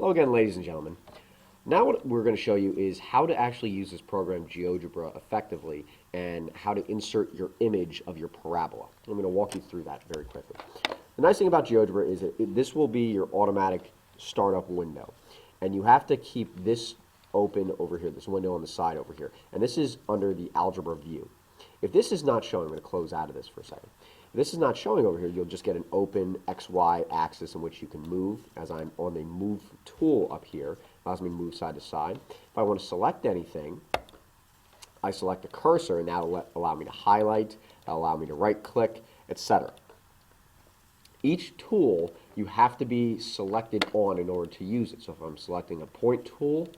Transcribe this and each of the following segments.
Hello again, ladies and gentlemen. Now what we're going to show you is how to actually use this program Geogebra effectively and how to insert your image of your parabola. I'm going to walk you through that very quickly. The nice thing about Geogebra is that this will be your automatic startup window. And you have to keep this open over here, this window on the side over here. And this is under the algebra view. If this is not showing, I'm going to close out of this for a second. If this is not showing over here, you'll just get an open XY axis in which you can move. As I'm on the move tool up here, allows me to move side to side. If I want to select anything, I select the cursor, and that'll allow me to highlight, that'll allow me to right click, etc. Each tool you have to be selected on in order to use it. So if I'm selecting a point tool,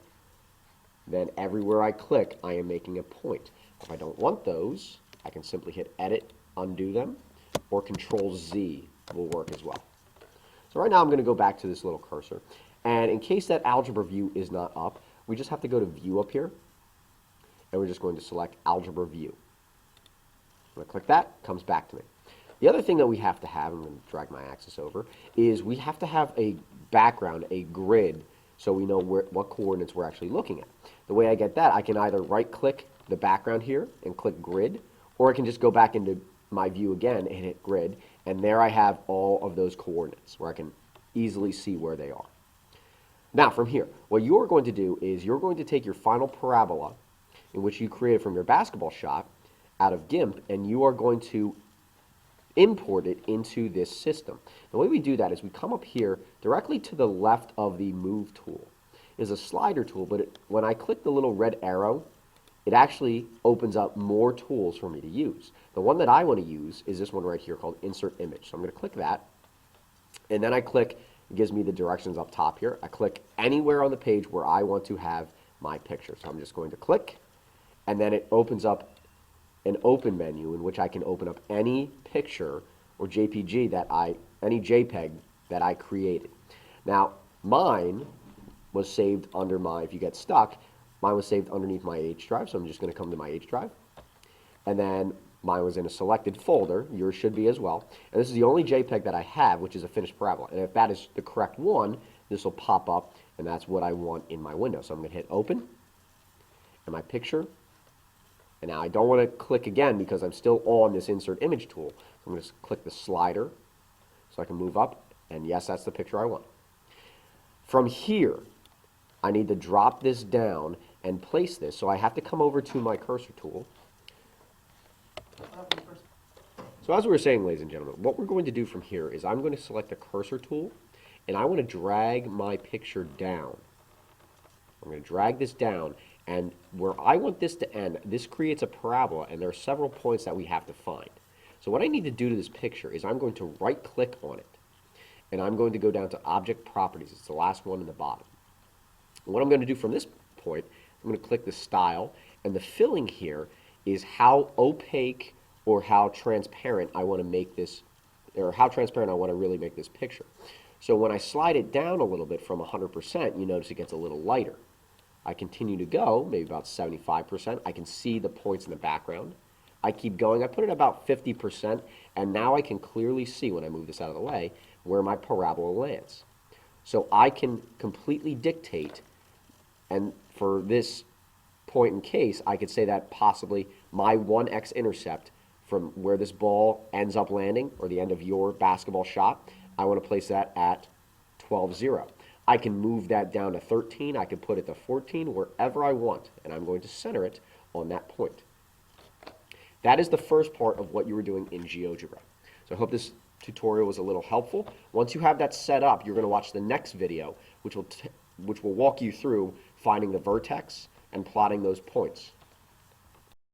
then everywhere I click, I am making a point. If I don't want those, I can simply hit Edit, undo them, or Control Z will work as well. So right now I'm going to go back to this little cursor. And in case that algebra view is not up, we just have to go to View up here, and we're just going to select Algebra View. When I click that, it comes back to me. The other thing that we have to have, I'm going to drag my axis over, is we have to have a background, a grid, so we know what coordinates we're actually looking at. The way I get that, I can either right-click the background here and click Grid, or I can just go back into my view again and hit Grid, and there I have all of those coordinates where I can easily see where they are. Now from here, what you're going to do is you're going to take your final parabola in which you created from your basketball shot out of GIMP, and you are going to import it into this system. The way we do that is we come up here directly to the left of the Move tool. Is a slider tool, but when I click the little red arrow, it actually opens up more tools for me to use. The one that I want to use is this one right here called Insert Image. So I'm going to click that, and then I click, it gives me the directions up top here. I click anywhere on the page where I want to have my picture. So I'm just going to click, and then it opens up an open menu in which I can open up any picture or JPG any JPEG that I created. Now, mine was saved under if you get stuck, mine was saved underneath my H drive, so I'm just going to come to my H drive. And then mine was in a selected folder, yours should be as well. And this is the only JPEG that I have, which is a finished parabola. And if that is the correct one, this will pop up, and that's what I want in my window. So I'm going to hit Open, and my picture. And now I don't want to click again because I'm still on this Insert Image tool. So I'm going to click the slider so I can move up, and yes, that's the picture I want. From here, I need to drop this down and place this. So I have to come over to my cursor tool. So as we were saying, ladies and gentlemen, what we're going to do from here is I'm going to select the cursor tool, and I want to drag my picture down. I'm going to drag this down, and where I want this to end, this creates a parabola, and there are several points that we have to find. So what I need to do to this picture is I'm going to right-click on it, and I'm going to go down to Object Properties. It's the last one in the bottom. And what I'm going to do from this point, I'm going to click the Style, and the filling here is how opaque or how transparent I want to make this, or how transparent I want to really make this picture. So when I slide it down a little bit from 100%, you notice it gets a little lighter. I continue to go, maybe about 75%. I can see the points in the background. I keep going. I put it about 50%, and now I can clearly see, when I move this out of the way, where my parabola lands. So I can completely dictate, and for this point in case, I could say that possibly my 1x intercept from where this ball ends up landing, or the end of your basketball shot, I want to place that at 12-0. I can move that down to 13, I can put it to 14, wherever I want, and I'm going to center it on that point. That is the first part of what you were doing in Geogebra. So I hope this tutorial was a little helpful. Once you have that set up, you're going to watch the next video, which will walk you through finding the vertex and plotting those points.